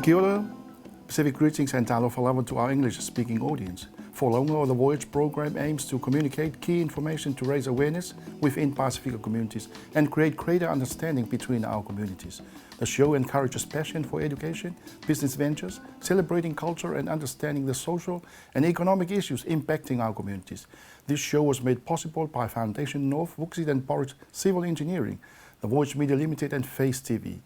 Kia ora, Pacific greetings and talofa lava to our English-speaking audience. For longer, the Voyage program aims to communicate key information to raise awareness within Pacific communities and create greater understanding between our communities. The show encourages passion for education, business ventures, celebrating culture and understanding the social and economic issues impacting our communities. This show was made possible by Foundation North, Wuxi and Porridge Civil Engineering, the Voyage Media Limited and Face TV.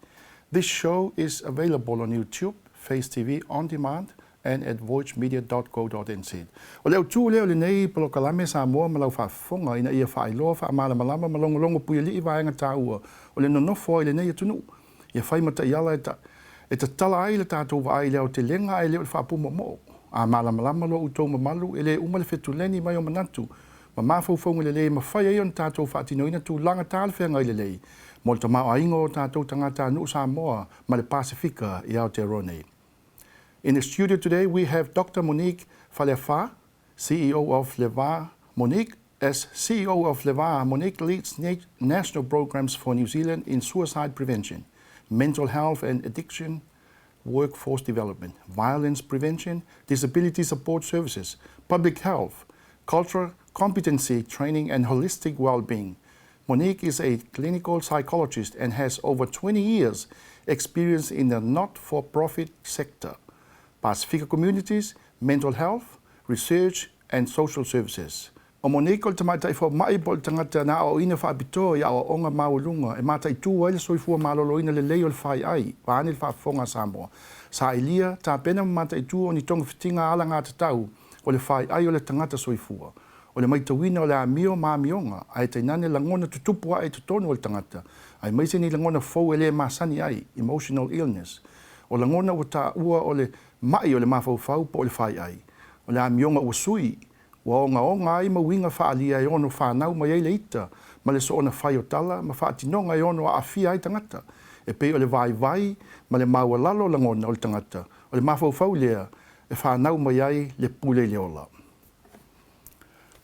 This show is available on YouTube, Face TV on demand and at voyagemedia.co.nz. O leo tu leo le nei polo kalame sa moa malau whaafonga ina ia whaailoa wha amala malama malongolongo pui li iwa inga tāua. O le nonofo i le nei atunu. Ia whai mata iala e ta tala ai le tātou wa ai leo te lenga ai leo le whaapuma mo. A mala malama lo utou mamalu e le umale whetuleni mai o manatu. Ma mawhauwhaunga le ma whai ai on tātou whaatinoina tu langa tāle whenga i le lei. Mo le tamao aingo o tātou tangata nu Samoa ma le Pasifika i Aotearoa. In the studio today we have Dr. Monique Falefa, CEO of Leva. Monique, as CEO of Leva, Monique leads national programs for New Zealand in suicide prevention, mental health and addiction, workforce development, violence prevention, disability support services, public health, cultural competency training and holistic well-being. Monique is a clinical psychologist and has over 20 years experience in the not-for-profit sector, Pacifica communities, mental health, research and social services. O Monique o te maitai wha mai po tangata na o ina whaapitoa i awa onga maulunga e matai tū ai le soifua malolo ina le leo le whai ai, whaane le whaafonga Samoa. Sa ilia, tā pena matai tū o ni tonga whitinga ala ngā tatau o le whai ai o le tangata soifua. O le maitawina o le amio maamionga, ai te nane langona tutupua ai tutono o le tangata, ai maise ni langona fau e le masani ai, emotional illness. O langona o tā ua o le mai o le mawhauwhau po o le whai ai. O le amionga ua sui, wa onga ai mawinga whaalia e ono whanau mai eile ita, ma le so ona whai o tala, ma whaatinonga e ono a awhia ai tangata. E pei o le vai, ma le maua lalo langona o le tangata, o le mawhauwhau lea, e whanau mai ai le pule leola.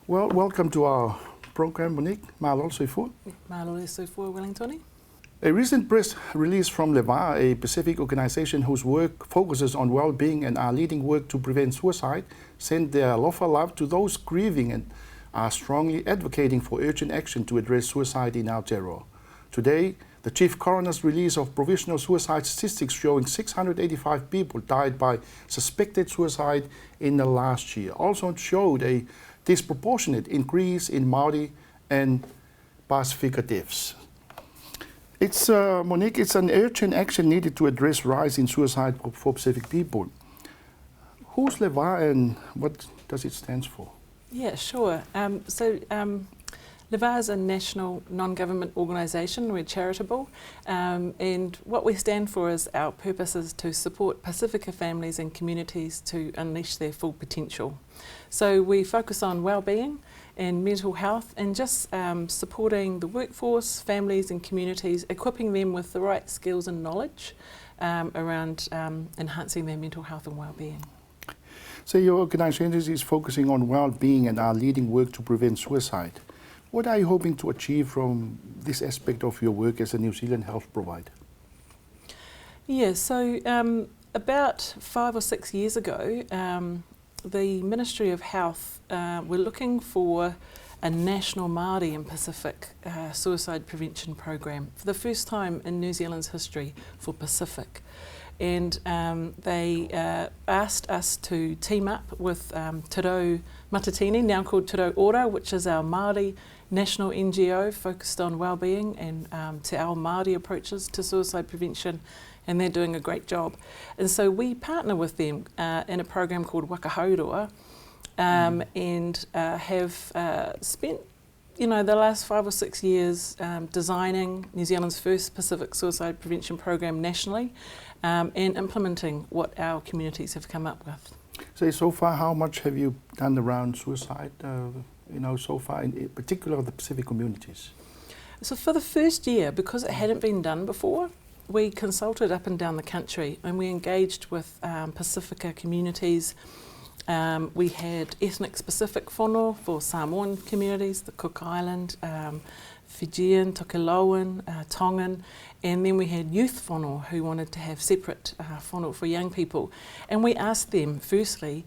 Well, welcome to our program, Monique. Mālolo soifua. Mālolo soifua, Wellingtoni. A recent press release from Leva, a Pacific organization whose work focuses on well-being and are leading work to prevent suicide, sent their alofa love to those grieving and are strongly advocating for urgent action to address suicide in Aotearoa. Today, the Chief Coroner's release of provisional suicide statistics showing 685 people died by suspected suicide in the last year also showed a disproportionate increase in Māori and Pasifika deaths. It's, Monique, it's an urgent action needed to address rise in suicide for Pacific people. Who's Leva and what does it stand for? Yeah, sure. Leva is a national non-government organisation. We're charitable, and what we stand for is our purpose is to support Pacifica families and communities to unleash their full potential. So we focus on well-being and mental health and just supporting the workforce, families and communities, equipping them with the right skills and knowledge around enhancing their mental health and well-being. So your organisation is focusing on well-being and are leading work to prevent suicide. What are you hoping to achieve from this aspect of your work as a New Zealand health provider? Yeah, so about 5 or 6 years ago, the Ministry of Health were looking for a national Māori and Pacific suicide prevention program for the first time in New Zealand's history for Pacific. And they asked us to team up with Te Rau Matatini, now called Te Rau Ora, which is our Māori national NGO focused on wellbeing and to our Māori approaches to suicide prevention, and they're doing a great job. And so we partner with them in a program called Wakahaurua and have spent the last 5 or 6 years designing New Zealand's first Pacific suicide prevention program nationally and implementing what our communities have come up with. So far, how much have you done around suicide, so far, in particular the Pacific communities? So for the first year, because it hadn't been done before, we consulted up and down the country and we engaged with Pacifica communities. We had ethnic specific whānau for Samoan communities, the Cook Island, Fijian, Tokelauan, Tongan, and then we had youth whānau who wanted to have separate whānau for young people. And we asked them, firstly,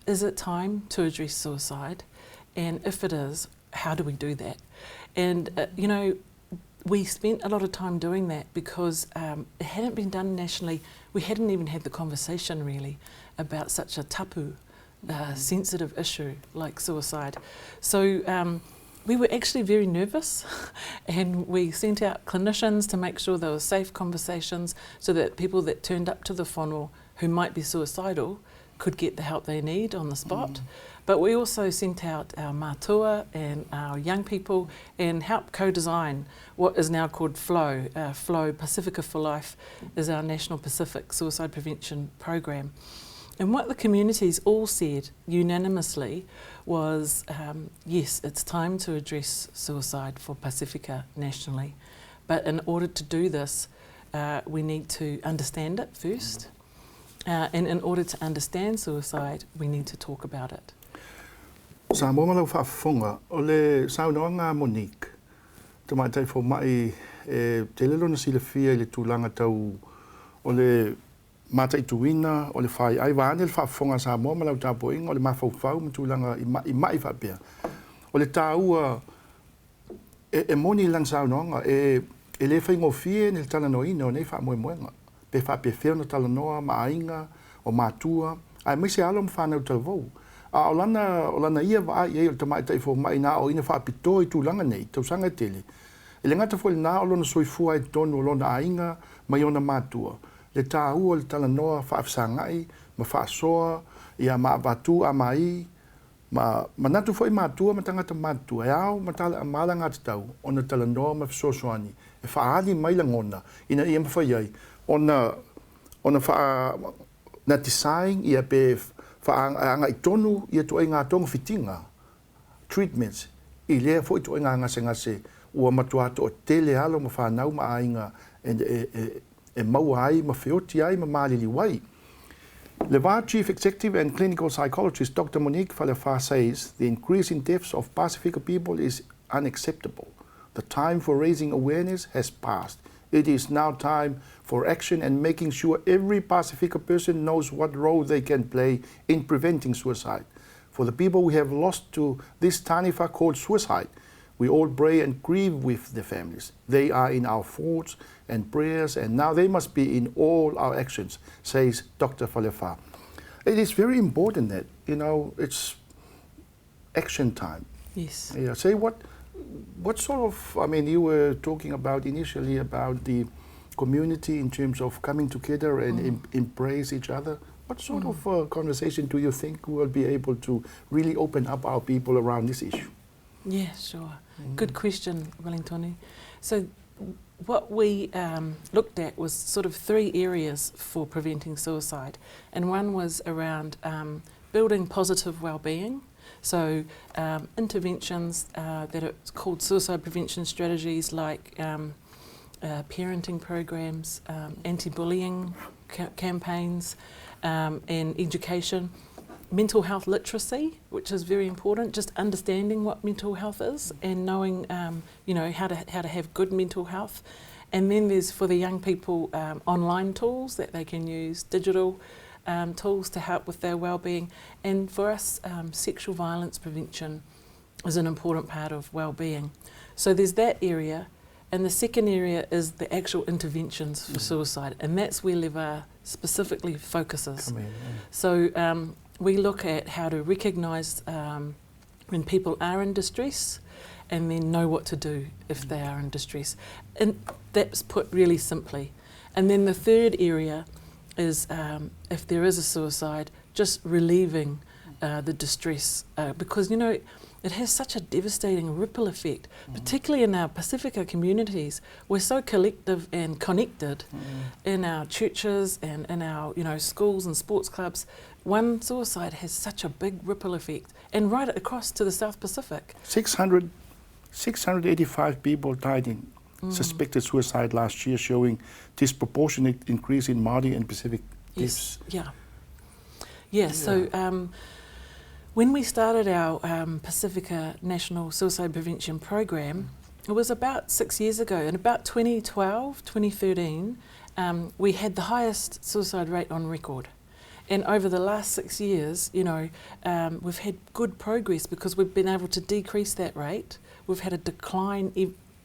is it time to address suicide? And if it is, how do we do that? And, you know, we spent a lot of time doing that because it hadn't been done nationally. We hadn't even had the conversation, really, about such a tapu, sensitive issue like suicide. So we were actually very nervous and we sent out clinicians to make sure there were safe conversations so that people that turned up to the whānau who might be suicidal could get the help they need on the spot. But we also sent out our mātua and our young people and helped co-design what is now called FLOW. FLOW, Pacifica for Life, is our National Pacific Suicide Prevention Program. And what the communities all said unanimously was, yes, it's time to address suicide for Pacifica nationally. But in order to do this, we need to understand it first. And in order to understand suicide, we need to talk about it. Sa mo malau whaafonga, o le saunoa ngā Monique. Te mai tai fo mai te lelo na sila fia i le tūlanga tau o le mata i tuina, o le whai ai wāne le whaafonga sa mo malau tāpo inga, o le mawhauwhau ma tūlanga i mai whapea. O le tāua e moni lang saunoa e le whaingo fie ni le tala no ino nei wha moe moenga. Pe whape whio na tala noa, ma ainga, o mātua, ai mese alo ma whanau tala vau. O lana ia wa ai o te mai tai fo mai na o ina whaapito i tūlanga nei, tau sanga tele. E le ngata fo le nā o lona soifua e tonu o lona ainga mai ona mātua. Le tā ua le tala noa whaafsangai, ma whaasoa, ia ma avatu a mai, ma natu fo i mātua ma tangata mātua. E au ma tala a mala ngata tau, ona tala noa ma whasosoani. E whaali mai langona, ina ia ma whaiai. Ona na design ia pe whaanga i tonu ia tu ai ngā tonga fitinga, treatments, i lea fo i tu ai ngā ngase ua matuato o tele alo ma whanau ma ainga e maua ai ma whioti ai ma malili wai. Le VAR Chief Executive and Clinical Psychologist Dr. Monique Falefa says the increase in deaths of Pacifica people is unacceptable. The time for raising awareness has passed. It is now time for action and making sure every Pacifica person knows what role they can play in preventing suicide. For the people we have lost to this taniwha called suicide, we all pray and grieve with the families. They are in our thoughts and prayers, and now they must be in all our actions, says Dr. Falefa. It is very important that, you know, it's action time. Yes. Yeah. Say what sort of, I mean, you were talking about initially about the community in terms of coming together and embrace each other. What sort of conversation do you think we'll be able to really open up our people around this issue? Yeah, sure. Good question, Wellingtoni. So what we looked at was sort of 3 areas for preventing suicide. And one was around building positive well-being. So interventions that are called suicide prevention strategies like parenting programs, anti-bullying campaigns, and education. Mental health literacy, which is very important, just understanding what mental health is and knowing, you know, how to have good mental health. And then there's for the young people online tools that they can use, digital tools to help with their well-being. And for us, sexual violence prevention is an important part of well-being. So there's that area. And the second area is the actual interventions for suicide. And that's where LEVAR specifically focuses. So we look at how to recognise when people are in distress and then know what to do if they are in distress. And that's put really simply. And then the third area is if there is a suicide, just relieving the distress. Because, you know, it has such a devastating ripple effect, particularly in our Pacifica communities. We're so collective and connected in our churches and in our, you know, schools and sports clubs. One suicide has such a big ripple effect, and right across to the South Pacific. 685 people died in suspected suicide last year, showing disproportionate increase in Māori and Pacific deaths. Yeah. So when we started our Pacifica National Suicide Prevention Program, It was about 6 years ago. In about 2012, 2013, we had the highest suicide rate on record. And over the last 6 years, we've had good progress because we've been able to decrease that rate. We've had a decline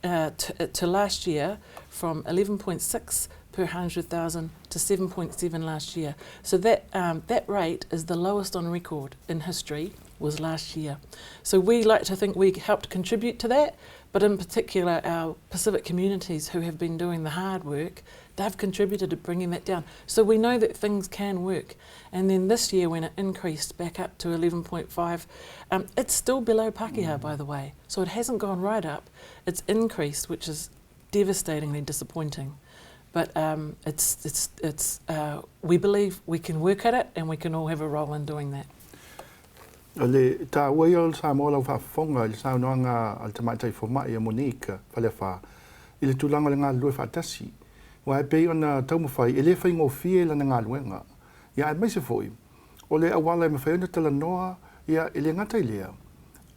to last year from 11.6 per 100,000 to 7.7 last year. So that rate is the lowest on record in history, was last year. So we like to think we helped contribute to that, but in particular our Pacific communities who have been doing the hard work, they've contributed to bringing that down. So we know that things can work. And then this year when it increased back up to 11.5, it's still below Pakeha, by the way. So it hasn't gone right up, it's increased, which is devastatingly disappointing. But we believe we can work at it and we can all have a role in doing that. Le ta waiol sa mo lau whafonga le sa noanga al te maitai formai a Monique whalefa i le tulanga le ngā lue whatasi. Wa e pei ona taumawhai e le whai ngō fie lana ngā luenga. Ia e maise foi. O le awala e mawhaiona tala noa ia e le ngatai lea.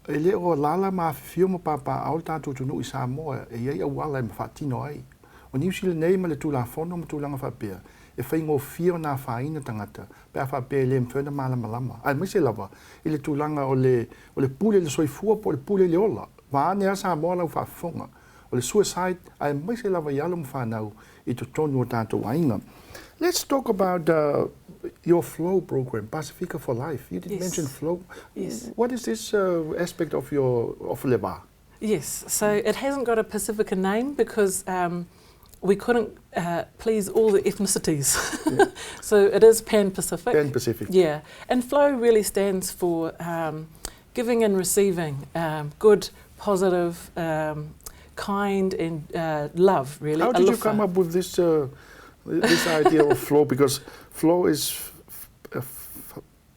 E le o lala ma whiwhio mo papa au tātou tunu i Samoa e iei awala e mawhatino ai. O New Zealand nei ma le tula whono ma tulanga whapea. E whai ngō fio nā whaina tangata. Pea whapea le mwhena malama. Ai maise lava. I le tūlanga o le pule le soifua po le pule le ola. Waane a Samoa lau whafonga. O le suicide, ai maise lava i alo mwhanau I to tonu o tātou ainga. Let's talk about your flow program, Pacifica for Life. You did mention flow. Yes. What is this aspect of Leva? Yes, so it hasn't got a Pacifica name because we couldn't please all the ethnicities. Yeah. So it is Pan-Pacific. Pan-Pacific. Yeah, and flow really stands for giving and receiving, good, positive, kind and love, really. How did you come up with this this idea of flow? Because flow is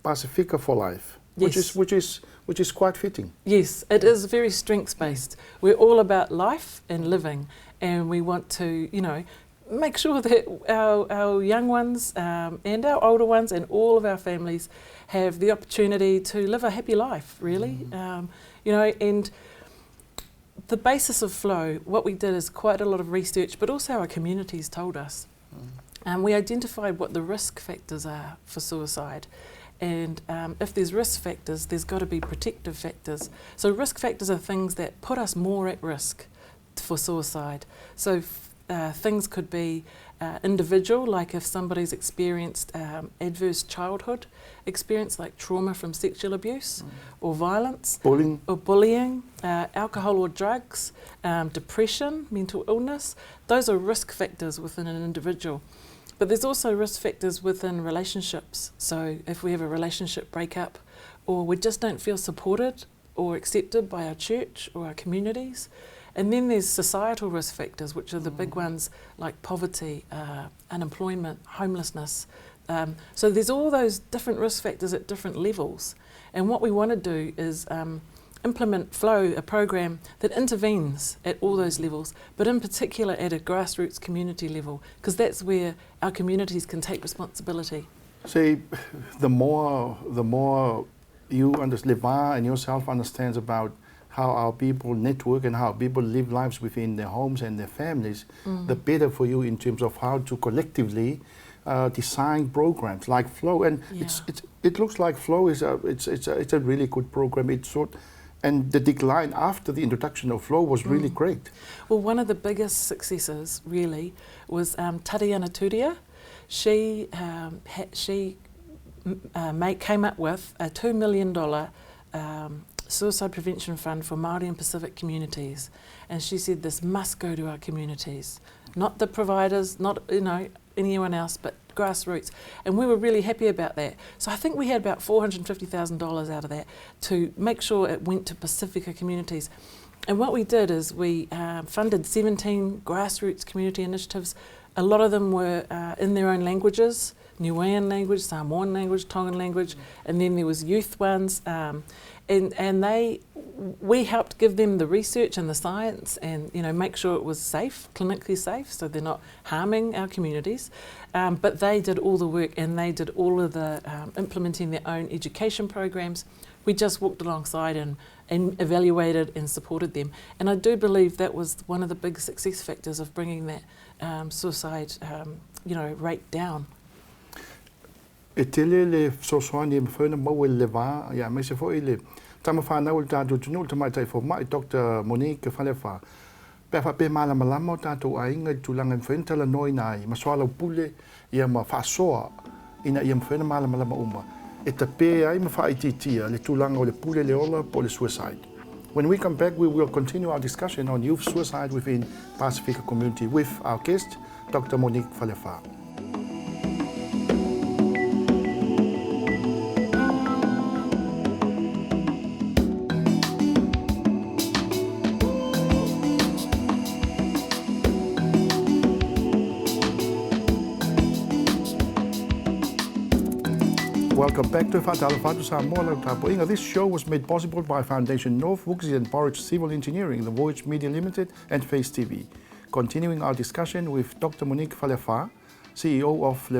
Pacifica for Life, yes. which is quite fitting. Yes, it is very strengths-based. We're all about life and living, and we want to, make sure that our young ones and our older ones and all of our families have the opportunity to live a happy life, really. And the basis of flow, what we did is quite a lot of research, but also our communities told us. And we identified what the risk factors are for suicide. And if there's risk factors, there's got to be protective factors. So risk factors are things that put us more at risk for suicide. So things could be individual, like if somebody's experienced adverse childhood experience, like trauma from sexual abuse or violence, bullying, alcohol or drugs, depression, mental illness. Those are risk factors within an individual. But there's also risk factors within relationships. So if we have a relationship breakup or we just don't feel supported or accepted by our church or our communities. And then there's societal risk factors, which are the big ones like poverty, unemployment, homelessness. So there's all those different risk factors at different levels. And what we want to do is implement Flow, a program that intervenes at all those levels, but in particular at a grassroots community level, because that's where our communities can take responsibility. See, the more you understand, and yourself understands about how our people network and how people live lives within their homes and their families, the better for you in terms of how to collectively design programs like Flow. And it looks like Flow is it's a really good program. And the decline after the introduction of Flow was really great. Well, one of the biggest successes really was Tariana Turia. She came up with a $2 million suicide prevention fund for Māori and Pacific communities, and she said this must go to our communities, not the providers, not anyone else, but grassroots. And we were really happy about that. So I think we had about $450,000 out of that to make sure it went to Pacifica communities. And what we did is we funded 17 grassroots community initiatives. A lot of them were in their own languages, Niuean language, Samoan language, Tongan language, and then there was youth ones. And we helped give them the research and the science and make sure it was safe, clinically safe, so they're not harming our communities. But they did all the work and they did all of the implementing their own education programs, We just walked alongside and evaluated and supported them. And I do believe that was one of the big success factors of bringing that suicide rate down. E tele le sosoani e mwhena mau e le wā, ia me se fo i le tama whanau le tātou tunu le tamai tai fo mai Dr. Monique Falefa. Pea whape malama lama o tātou a inga i tūlanga mwhena tala noi nai, maswala pule ia ma whasoa ina ia mwhena malama lama uma. E ta pe ai ma whaititia le tūlanga o le pule le ola po le suicide. When we come back, we will continue our discussion on youth suicide within Pacifica community with our guest, Dr. Monique Falefa. Welcome back to Whātala Samoa Tapoinga. This show was made possible by Foundation North, Wuxi and Porridge Civil Engineering, the Voyage Media Limited and Face TV. Continuing our discussion with Dr. Monique Falefa, CEO of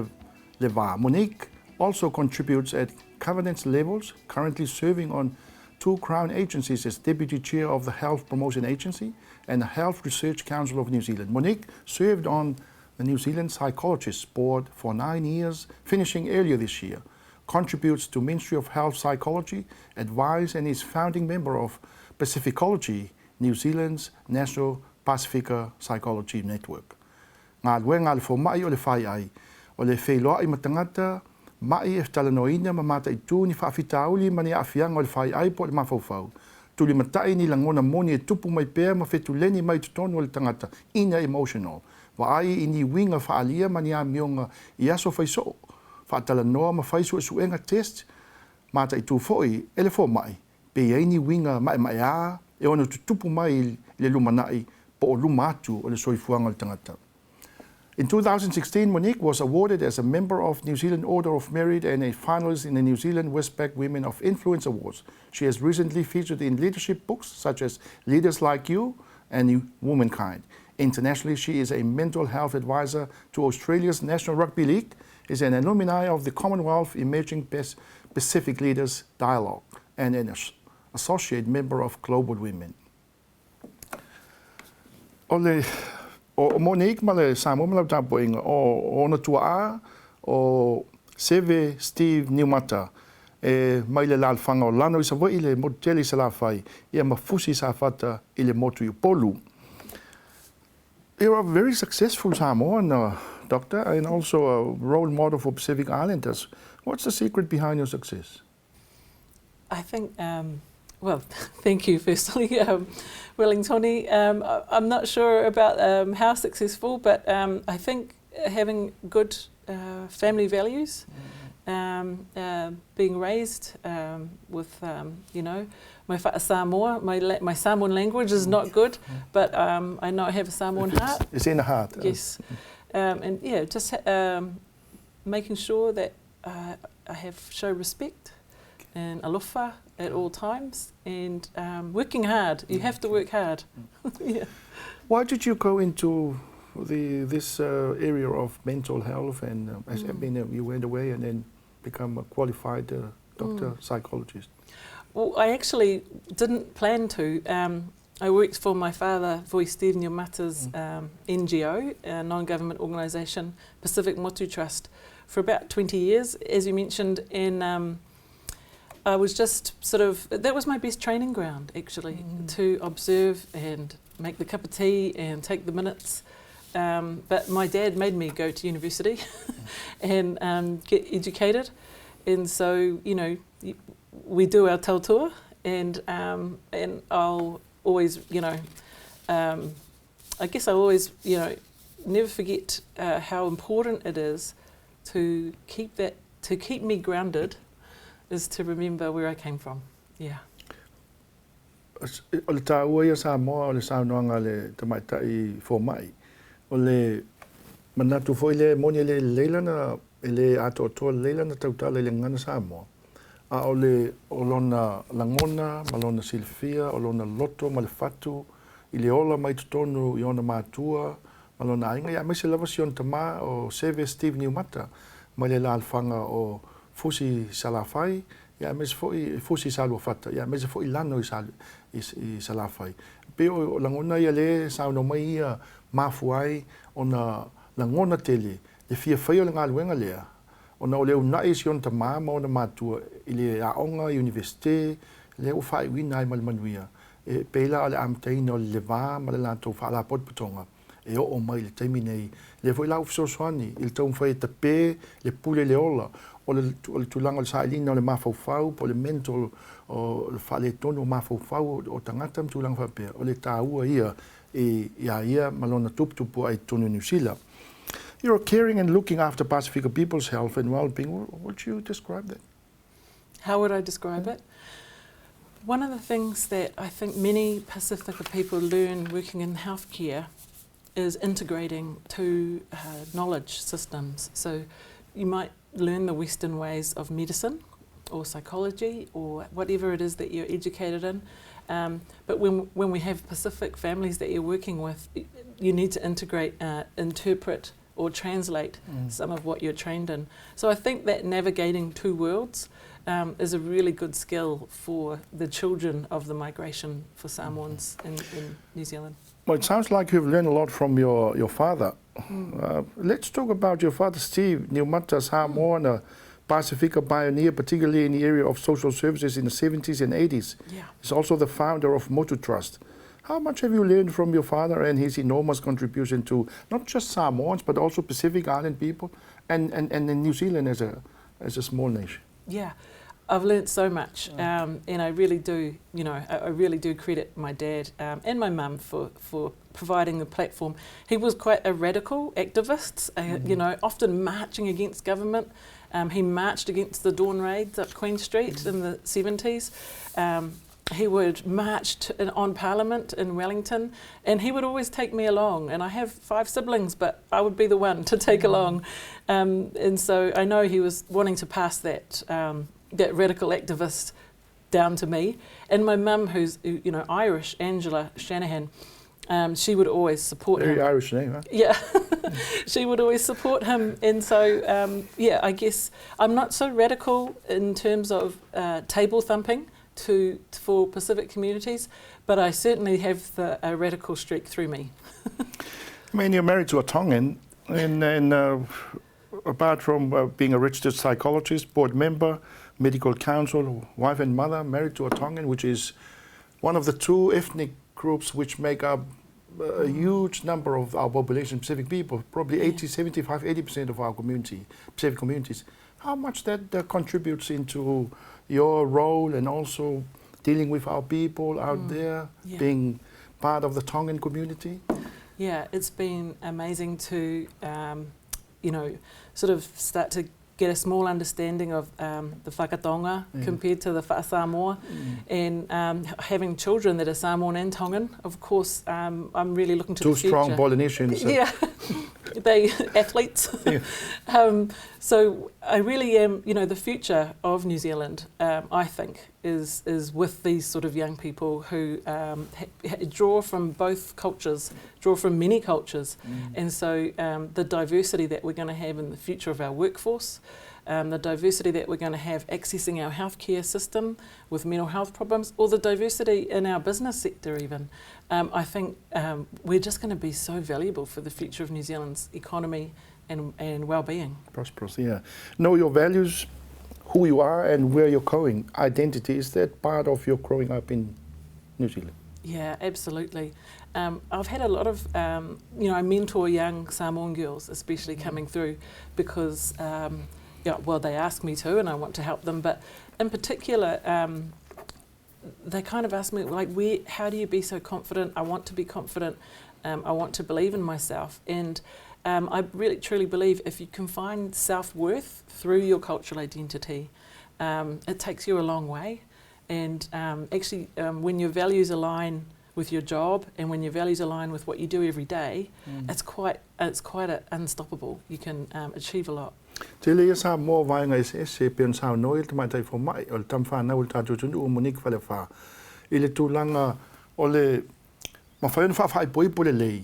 Leva. Monique also contributes at governance levels, currently serving on 2 Crown agencies as Deputy Chair of the Health Promotion Agency and the Health Research Council of New Zealand. Monique served on the New Zealand Psychologists Board for 9 years, finishing earlier this year. Contributes to Ministry of Health Psychology, advise and is founding member of Pacificology, New Zealand's National Pacifica Psychology Network. Ngā lue ngā le fo mai o le whai ai, o le whailoa i matangata, mai e talanoina ma mata i tū ni whaafitauli mani awhianga o le whai ai po le mawhauwhau. Tuli matai ni langona moni e tupu mai pēr ma whetu leni mai tutonu o le tangata, ina emotional. Wa ai i ni winga whaalia mani a mionga i aso whaiso. Whaatala noa ma whaisu e suenga test, mata i tū foi, ele fo mai, pe eini winga mai a, e ono tutupu mai le lumanai, po o luma atu o le soifuanga le tangata. In 2016, Monique was awarded as a member of New Zealand Order of Merit and a finalist in the New Zealand Westpac Women of Influence Awards. She has recently featured in leadership books such as Leaders Like You and Womankind. Internationally, she is a mental health advisor to Australia's National Rugby League, is an alumni of the Commonwealth Emerging Pacific Leaders Dialogue, and an associate member of Global Women. O Monique ma le Samoa ma le tapoinga o ona tua a o Seve Steve Niumata e mai le lalfanga o lano i sa wai le moteli sa la fai ia mafusi sa fata i le motu i polu. You're a very successful Samoan doctor and also a role model for Pacific Islanders. What's the secret behind your success? I think, well, thank you firstly, Wellingtoni. I'm not sure about how successful, but I think having good family values, being raised with, my Samoa, my Samoan language is not good, but I know I have a Samoan heart. It's in the heart. Yes. And yeah, just making sure that I show respect and alofa at all times, and working hard. You have to work hard. Yeah. Why did you go into this area of mental health and you went away and then become a qualified doctor, psychologist? Well, I actually didn't plan to. I worked for my father, Voice Steve Niumata's NGO, a non-government organisation, Pacific Motu Trust, for about 20 years, as you mentioned, and I was just that was my best training ground, actually, to observe and make the cup of tea and take the minutes. But my dad made me go to university and get educated, and so, we do our tautua, and I'll always, I guess I always, never forget how important it is to keep me grounded, is to remember where I came from. Yeah. O le tāua ia Samoa o le saunoanga le tamaitai fo mai. O le manatu foi le moni le leilana, le ato toa leilana tautala le ngana Samoa. A o le olona langona, malona silfia, olona loto, ma le fatu, i le ola mai tutonu i ona mātua, malona ainga. Ia mese lava si on tama o Seve Steve Niumata, ma le lalfanga o Fusi Salafai, Ya mes fosi salwa fata ya mes foi lano i salafai pe o langona ia le sa no mai ia mafuai ona langona tele le fia fai o nga luenga lea ona o le una ision ta mama ona matua ile a onga universite le o fai wina mai manuia e pela ale amteino le va ma le lato fa la pot putonga e o mai le terminei le foi la ufso soani il tom fai te pe le pule le ola o le tulanga le sailina o le mafaufau po le mental o le faletonu o mafaufau o tangata tulanga fa pe o le taua ia ia malona tuputupu ai tonu New Zealand. You're caring and looking after Pacifica people's health and well-being. Would you describe that? How would I describe it? One of the things that I think many Pacifica people learn working in healthcare is integrating two knowledge systems. So you might learn the Western ways of medicine or psychology or whatever it is that you're educated in. But when we have Pacific families that you're working with, you need to integrate, interpret or translate some of what you're trained in. So I think that navigating two worlds is a really good skill for the children of the migration for Samoans in New Zealand. Well, it sounds like you've learned a lot from your father. Let's talk about your father, Steve. Niumata Samoan, a Pacifica pioneer, particularly in the area of social services in the 70s and 80s. Yeah. He's also the founder of Motu Trust. How much have you learned from your father and his enormous contribution to not just Samoans, but also Pacific Island people and New Zealand as a small nation? Yeah, I've learnt so much, and I really do, I really do credit my dad and my mum for providing the platform. He was quite a radical activist, often marching against government. He marched against the dawn raids up Queen Street in the 70s. He would march on Parliament in Wellington, and he would always take me along. And I have 5 siblings, but I would be the one to take along. And so I know he was wanting to pass that radical activist down to me. And my mum, who's Irish, Angela Shanahan, she would always support him. Very Irish name, huh? Yeah, she would always support him. And so, I guess I'm not so radical in terms of table thumping for Pacific communities, but I certainly have a radical streak through me. I mean, you're married to a Tongan, and apart from being a registered psychologist, board member, medical counsel, wife and mother, married to a Tongan, which is one of the 2 ethnic groups which make up a huge number of our population, Pacific people, probably 80% of our community, Pacific communities. How much that contributes into your role and also dealing with our people out there, being part of the Tongan community? Yeah, it's been amazing to, sort of start to get a small understanding of the whakatonga compared to the whaasamoa, and having children that are Samoan and Tongan. Of course, I'm really looking to the future. 2 strong Polynesians. Yeah, they athletes. Yeah. So I really am, the future of New Zealand, I think, is with these sort of young people who draw from both cultures, draw from many cultures. And so the diversity that we're going to have in the future of our workforce, the diversity that we're going to have accessing our healthcare system with mental health problems, or the diversity in our business sector even. I think we're just going to be so valuable for the future of New Zealand's economy and well-being. Prosperous, yeah. Know your values, who you are and where you're going. Identity, is that part of your growing up in New Zealand? Yeah, absolutely. I've had a lot of, I mentor young Samoan girls, especially coming through, because they ask me to, and I want to help them. But in particular, they kind of ask me, how do you be so confident? I want to be confident. I want to believe in myself. And I really truly believe if you can find self-worth through your cultural identity, it takes you a long way. And actually, when your values align with your job and when your values align with what you do every day, it's quite unstoppable. You can achieve a lot. Te lea sa mo vai ngai se pion sa noi te mai tai fo mai o tam fa na ul ta tu tu monik fa le fa ile tu langa o le ma fa fa fa poi pole lei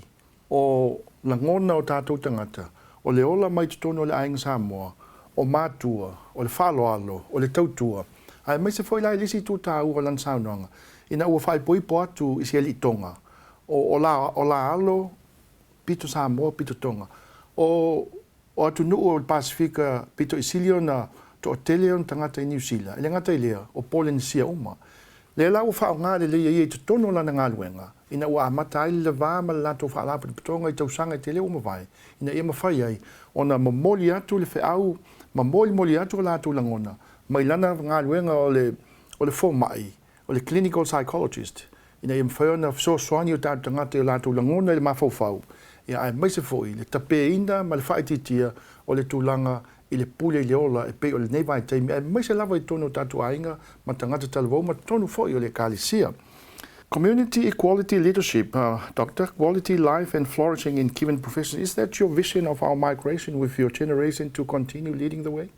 o langona o ta tu tangata o le ola mai tu no le ainga sa mo o matua o le fa lo alo o le tautua Ai mai se foi lai lisi tu ta ua lan saunanga. Ina ua fai poi po atu isi ali tonga. O la alo pito Samoa pito tonga. O atu nuu o Pasifika pito isilio na to otelion tangata i New Zealand. Ele ngata ilea o Polynesia uma. Le la ua fao ngā le le i te tono lana ngā luenga. Ina ua amata ai le vā ma le lato wha alapa ni pitonga i tausanga i te leo mawai. Ina ia mawhai ai. Ona mamoli atu le whiau, mamoli atu o lato langona. Mai lana ngā luenga o le fomai, o le clinical psychologist. Ina ia mawhai ona so soani o tātu tangata i lato langona i le mawhauwhau. Ia ai mai se foi, le tape inda ma le whaititia o le tūlanga i le pule i le ola e pe o le nevai teimi. Ai mai se lava i tono tātu ainga ma tangata talawau ma tono foi o le kālisia. Community equality leadership, Doctor, quality life and flourishing in given professions. Is that your vision of our migration with your generation to continue leading the way?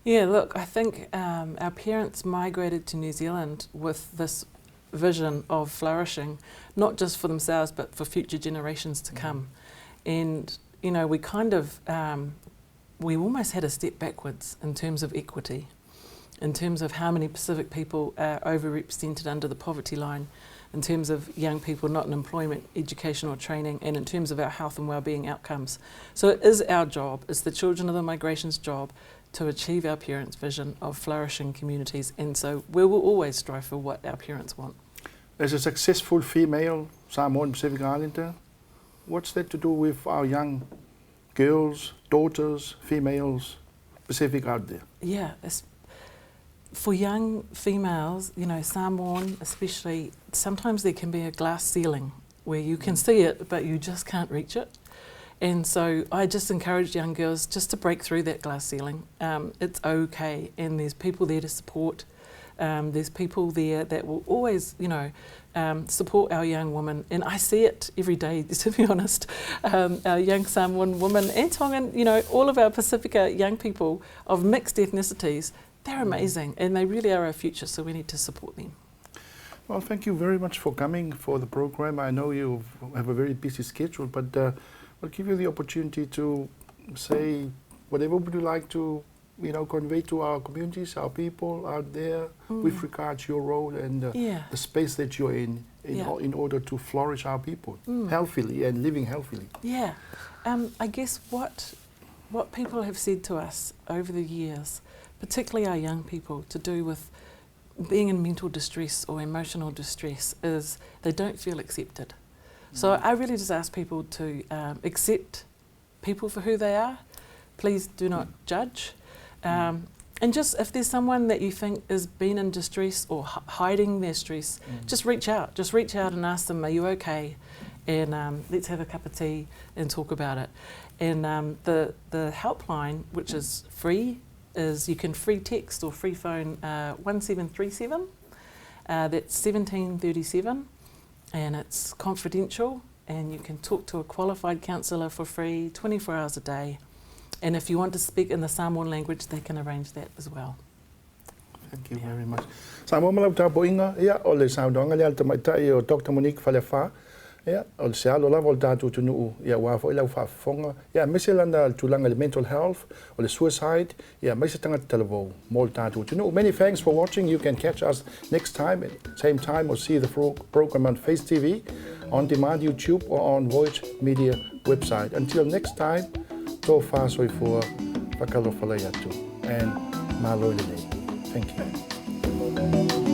Yeah, look, I think our parents migrated to New Zealand with this vision of flourishing, not just for themselves, but for future generations to come. And, you know, we kind of, we almost had a step backwards in terms of equity, in terms of how many Pacific people are overrepresented under the poverty line, in terms of young people not in employment, education or training, and in terms of our health and wellbeing outcomes. So it is our job, it's the children of the migration's job to achieve our parents' vision of flourishing communities, and so we will always strive for what our parents want. As a successful female Samoan Pacific Islander, what's that to do with our young girls, daughters, females, Pacific out there? Yeah, for young females, you know, Samoan especially, sometimes there can be a glass ceiling where you can see it but you just can't reach it. And so I just encourage young girls just to break through that glass ceiling. It's okay, and there's people there to support. There's people there that will always, you know, support our young women, and I see it every day, to be honest. Our young Samoan women and Tongan, you know, all of our Pacifica young people of mixed ethnicities, they're amazing, and they really are our future, so we need to support them. Well, thank you very much for coming for the program. I know you have a very busy schedule, but I'll give you the opportunity to say whatever would you like to, you know, convey to our communities, our people out there, with regard to your role and the space that you're in order to flourish our people healthily and living healthily. Yeah, I guess what people have said to us over the years, particularly our young people, to do with being in mental distress or emotional distress, is they don't feel accepted. So I really just ask people to accept people for who they are. Please do not judge. And just if there's someone that you think has been in distress or hiding their stress, just reach out. Just reach out and ask them, are you okay? And let's have a cup of tea and talk about it. And the helpline, which is free, is you can free text or free phone 1737. That's 1737. And it's confidential, and you can talk to a qualified counsellor for free 24 hours a day. And if you want to speak in the Samoan language, they can arrange that as well. Thank you very much. Samoa malau tā poinga, o le saunanga le alta maitai o Dr. Monique Whalewha, o le sealo lava o le tātou tunuu, wafo i lau whaafonga, mese lana tūlanga le mental health, o le suicide, mese tangata talavou, mō le tātou tunuu. Many thanks for watching. You can catch us next time at same time or see the program on Face TV, on demand YouTube or on Voyage Media website. Until next time, tō whāsoi fua, whakalofalai atu, and malo le nei. Thank you.